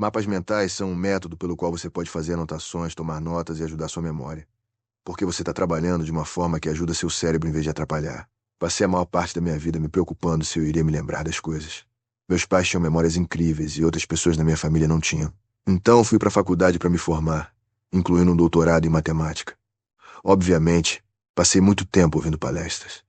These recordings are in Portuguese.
Mapas mentais são um método pelo qual você pode fazer anotações, tomar notas e ajudar sua memória. Porque você está trabalhando de uma forma que ajuda seu cérebro em vez de atrapalhar. Passei a maior parte da minha vida me preocupando se eu iria me lembrar das coisas. Meus pais tinham memórias incríveis e outras pessoas na minha família não tinham. Então fui para a faculdade para me formar, incluindo um doutorado em matemática. Obviamente, passei muito tempo ouvindo palestras.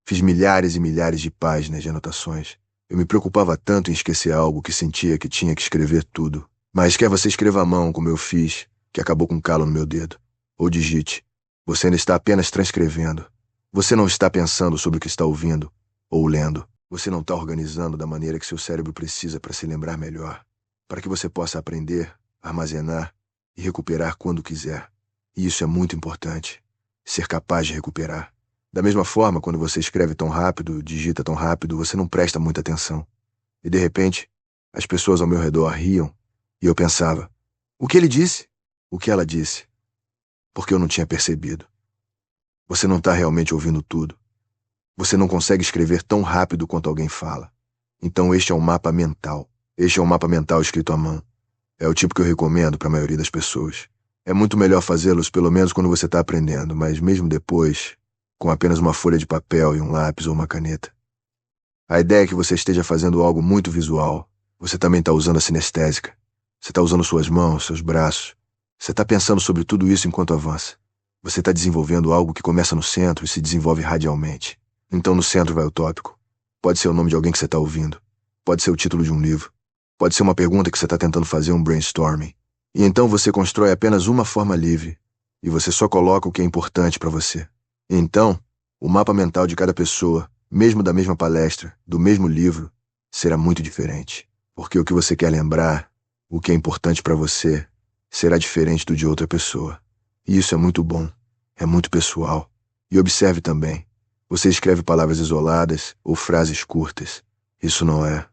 Fiz milhares e milhares de páginas de anotações. Eu me preocupava tanto em esquecer algo que sentia que tinha que escrever tudo. Mas quer você escreva à mão, como eu fiz, que acabou com um calo no meu dedo, ou digite, você ainda está apenas transcrevendo. Você não está pensando sobre o que está ouvindo ou lendo. Você não está organizando da maneira que seu cérebro precisa para se lembrar melhor, para que você possa aprender, armazenar e recuperar quando quiser. E isso é muito importante, ser capaz de recuperar. Da mesma forma, quando você escreve tão rápido, digita tão rápido, você não presta muita atenção. E de repente, as pessoas ao meu redor riam, e eu pensava, o que ele disse? O que ela disse? Porque eu não tinha percebido. Você não está realmente ouvindo tudo. Você não consegue escrever tão rápido quanto alguém fala. Então este é um mapa mental. Este é um mapa mental escrito à mão. É o tipo que eu recomendo para a maioria das pessoas. É muito melhor fazê-los pelo menos quando você está aprendendo, mas mesmo depois, com apenas uma folha de papel e um lápis ou uma caneta. A ideia é que você esteja fazendo algo muito visual. Você também está usando a sinestésica. Você está usando suas mãos, seus braços. Você está pensando sobre tudo isso enquanto avança. Você está desenvolvendo algo que começa no centro e se desenvolve radialmente. Então no centro vai o tópico. Pode ser o nome de alguém que você está ouvindo. Pode ser o título de um livro. Pode ser uma pergunta que você está tentando fazer um brainstorming. E então você constrói apenas uma forma livre. E você só coloca o que é importante para você. E então, o mapa mental de cada pessoa, mesmo da mesma palestra, do mesmo livro, será muito diferente. Porque o que você quer lembrar, o que é importante para você, será diferente do de outra pessoa. E isso é muito bom, é muito pessoal. E observe também, você escreve palavras isoladas ou frases curtas. Isso não é.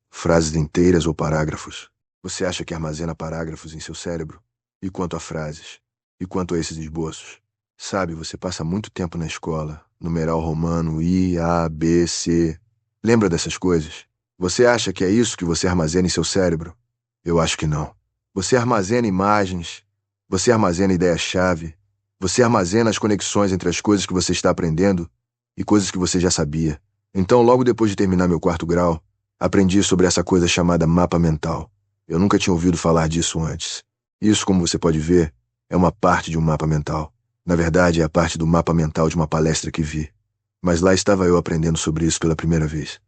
Frases inteiras ou parágrafos. Você acha que armazena parágrafos em seu cérebro? E quanto a frases? E quanto a esses esboços? Sabe, você passa muito tempo na escola, numeral romano, I, A, B, C. Lembra dessas coisas? Você acha que é isso que você armazena em seu cérebro? Eu acho que não. Você armazena imagens, você armazena ideias-chave, você armazena as conexões entre as coisas que você está aprendendo e coisas que você já sabia. Então, logo depois de terminar meu quarto grau, aprendi sobre essa coisa chamada mapa mental. Eu nunca tinha ouvido falar disso antes. Isso, como você pode ver, é uma parte de um mapa mental. Na verdade, é a parte do mapa mental de uma palestra que vi. Mas lá estava eu aprendendo sobre isso pela primeira vez.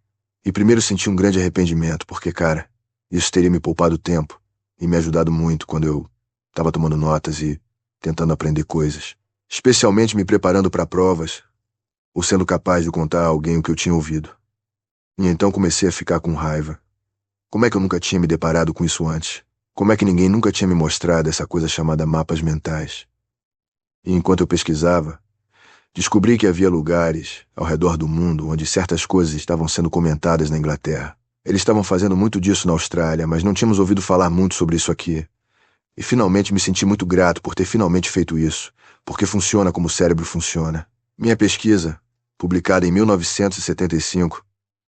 E primeiro senti um grande arrependimento, porque, cara, isso teria me poupado tempo e me ajudado muito quando eu estava tomando notas e tentando aprender coisas. Especialmente me preparando para provas ou sendo capaz de contar a alguém o que eu tinha ouvido. E então comecei a ficar com raiva. Como é que eu nunca tinha me deparado com isso antes? Como é que ninguém nunca tinha me mostrado essa coisa chamada mapas mentais? E enquanto eu pesquisava, descobri que havia lugares ao redor do mundo onde certas coisas estavam sendo comentadas na Inglaterra. Eles estavam fazendo muito disso na Austrália, mas não tínhamos ouvido falar muito sobre isso aqui. E finalmente me senti muito grato por ter finalmente feito isso, porque funciona como o cérebro funciona. Minha pesquisa, publicada em 1975,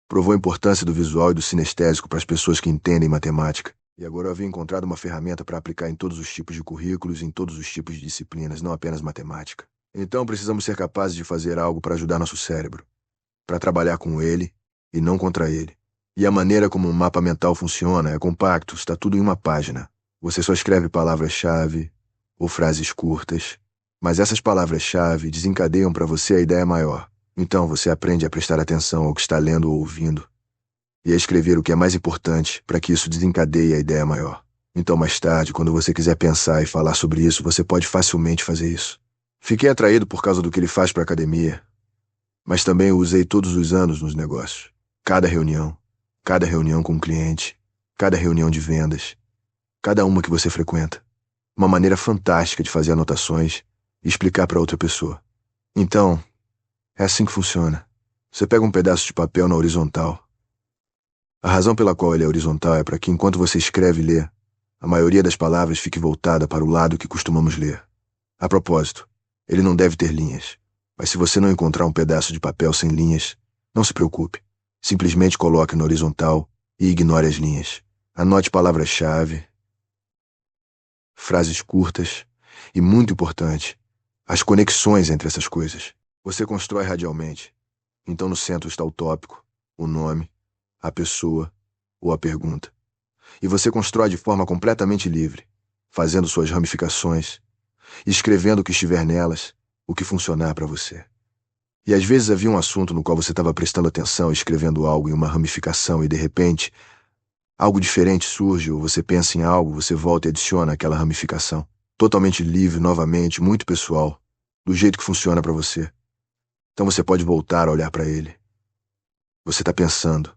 provou a importância do visual e do sinestésico para as pessoas que entendem matemática. E agora eu havia encontrado uma ferramenta para aplicar em todos os tipos de currículos e em todos os tipos de disciplinas, não apenas matemática. Então precisamos ser capazes de fazer algo para ajudar nosso cérebro, para trabalhar com ele e não contra ele. E a maneira como um mapa mental funciona é compacto, está tudo em uma página. Você só escreve palavras-chave ou frases curtas, mas essas palavras-chave desencadeiam para você a ideia maior. Então você aprende a prestar atenção ao que está lendo ou ouvindo e a escrever o que é mais importante para que isso desencadeie a ideia maior. Então mais tarde, quando você quiser pensar e falar sobre isso, você pode facilmente fazer isso. Fiquei atraído por causa do que ele faz para a academia, mas também o usei todos os anos nos negócios. Cada reunião com um cliente, cada reunião de vendas, cada uma que você frequenta. Uma maneira fantástica de fazer anotações e explicar para outra pessoa. Então, é assim que funciona. Você pega um pedaço de papel na horizontal. A razão pela qual ele é horizontal é para que, enquanto você escreve e lê, a maioria das palavras fique voltada para o lado que costumamos ler. A propósito, ele não deve ter linhas. Mas se você não encontrar um pedaço de papel sem linhas, não se preocupe. Simplesmente coloque na horizontal e ignore as linhas. Anote palavras-chave, frases curtas e, muito importante, as conexões entre essas coisas. Você constrói radialmente. Então no centro está o tópico, o nome, a pessoa ou a pergunta. E você constrói de forma completamente livre, fazendo suas ramificações, escrevendo o que estiver nelas, o que funcionar para você. E às vezes havia um assunto no qual você estava prestando atenção, escrevendo algo em uma ramificação e de repente algo diferente surge ou você pensa em algo, você volta e adiciona aquela ramificação. Totalmente livre, novamente, muito pessoal, do jeito que funciona para você. Então você pode voltar a olhar para ele. Você está pensando.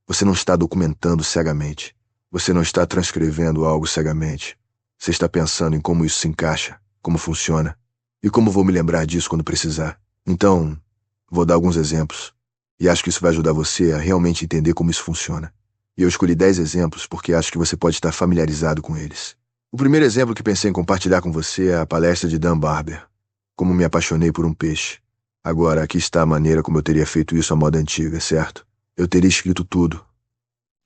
Você não está documentando cegamente. Você não está transcrevendo algo cegamente. Você está pensando em como isso se encaixa, como funciona, e como vou me lembrar disso quando precisar. Então, vou dar alguns exemplos, e acho que isso vai ajudar você a realmente entender como isso funciona. E eu escolhi 10 exemplos porque acho que você pode estar familiarizado com eles. O primeiro exemplo que pensei em compartilhar com você é a palestra de Dan Barber, Como me apaixonei por um peixe. Agora, aqui está a maneira como eu teria feito isso à moda antiga, certo? Eu teria escrito tudo,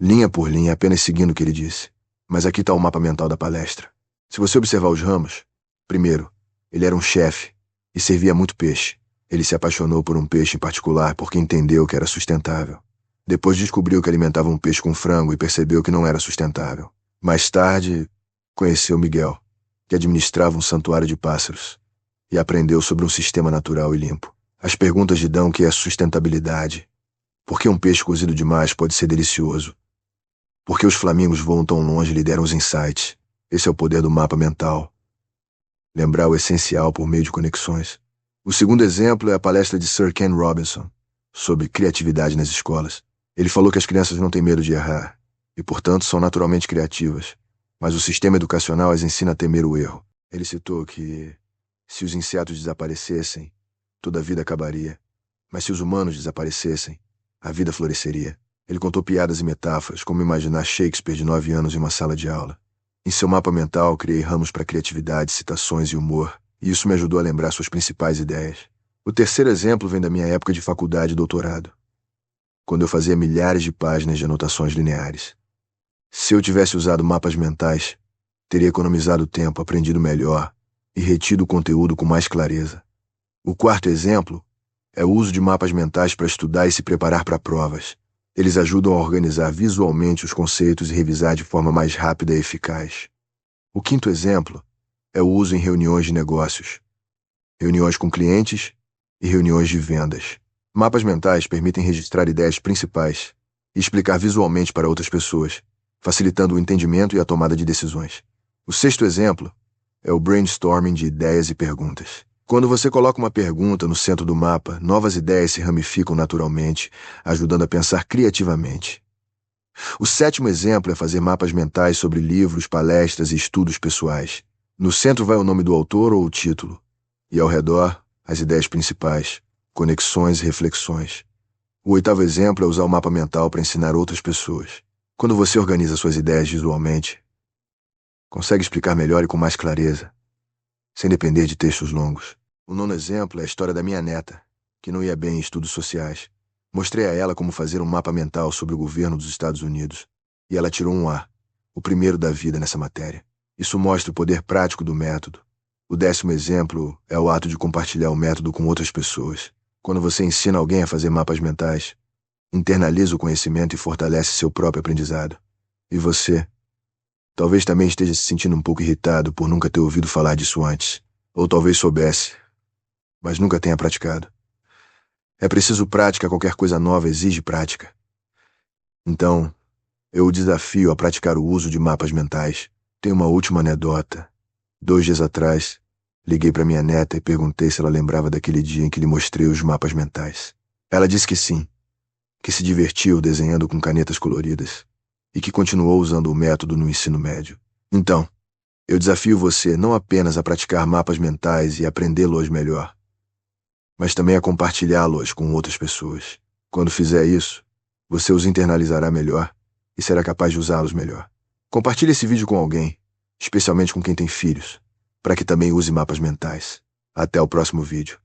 linha por linha, apenas seguindo o que ele disse. Mas aqui está o mapa mental da palestra. Se você observar os ramos, primeiro, ele era um chefe e servia muito peixe. Ele se apaixonou por um peixe em particular porque entendeu que era sustentável. Depois descobriu que alimentava um peixe com frango e percebeu que não era sustentável. Mais tarde, conheceu Miguel, que administrava um santuário de pássaros, e aprendeu sobre um sistema natural e limpo. As perguntas de Dan, que é sustentabilidade. Por que um peixe cozido demais pode ser delicioso? Por que os flamingos voam tão longe e lhe deram os insights? Esse é o poder do mapa mental. Lembrar o essencial por meio de conexões. O segundo exemplo é a palestra de Sir Ken Robinson, sobre criatividade nas escolas. Ele falou que as crianças não têm medo de errar, e, portanto, são naturalmente criativas, mas o sistema educacional as ensina a temer o erro. Ele citou que, se os insetos desaparecessem, toda a vida acabaria, mas se os humanos desaparecessem, a vida floresceria. Ele contou piadas e metáforas, como imaginar Shakespeare de 9 anos em uma sala de aula. Em seu mapa mental, criei ramos para criatividade, citações e humor, e isso me ajudou a lembrar suas principais ideias. O terceiro exemplo vem da minha época de faculdade e doutorado, quando eu fazia milhares de páginas de anotações lineares. Se eu tivesse usado mapas mentais, teria economizado tempo, aprendido melhor e retido o conteúdo com mais clareza. O quarto exemplo é o uso de mapas mentais para estudar e se preparar para provas. Eles ajudam a organizar visualmente os conceitos e revisar de forma mais rápida e eficaz. O quinto exemplo é o uso em reuniões de negócios, reuniões com clientes e reuniões de vendas. Mapas mentais permitem registrar ideias principais e explicar visualmente para outras pessoas, facilitando o entendimento e a tomada de decisões. O sexto exemplo é o brainstorming de ideias e perguntas. Quando você coloca uma pergunta no centro do mapa, novas ideias se ramificam naturalmente, ajudando a pensar criativamente. O sétimo exemplo é fazer mapas mentais sobre livros, palestras e estudos pessoais. No centro vai o nome do autor ou o título, e ao redor, as ideias principais, conexões e reflexões. O oitavo exemplo é usar o mapa mental para ensinar outras pessoas. Quando você organiza suas ideias visualmente, consegue explicar melhor e com mais clareza, sem depender de textos longos. O nono exemplo é a história da minha neta, que não ia bem em estudos sociais. Mostrei a ela como fazer um mapa mental sobre o governo dos Estados Unidos, e ela tirou um A, o primeiro da vida nessa matéria. Isso mostra o poder prático do método. O 10º exemplo é o ato de compartilhar o método com outras pessoas. Quando você ensina alguém a fazer mapas mentais, internaliza o conhecimento e fortalece seu próprio aprendizado. E você? Talvez também esteja se sentindo um pouco irritado por nunca ter ouvido falar disso antes. Ou talvez soubesse, mas nunca tenha praticado. É preciso prática, qualquer coisa nova exige prática. Então, eu o desafio a praticar o uso de mapas mentais. Tenho uma última anedota. 2 dias atrás, liguei para minha neta e perguntei se ela lembrava daquele dia em que lhe mostrei os mapas mentais. Ela disse que sim, que se divertiu desenhando com canetas coloridas e que continuou usando o método no ensino médio. Então, eu desafio você não apenas a praticar mapas mentais e aprendê-los melhor, mas também a compartilhá-los com outras pessoas. Quando fizer isso, você os internalizará melhor e será capaz de usá-los melhor. Compartilhe esse vídeo com alguém, especialmente com quem tem filhos, para que também use mapas mentais. Até o próximo vídeo.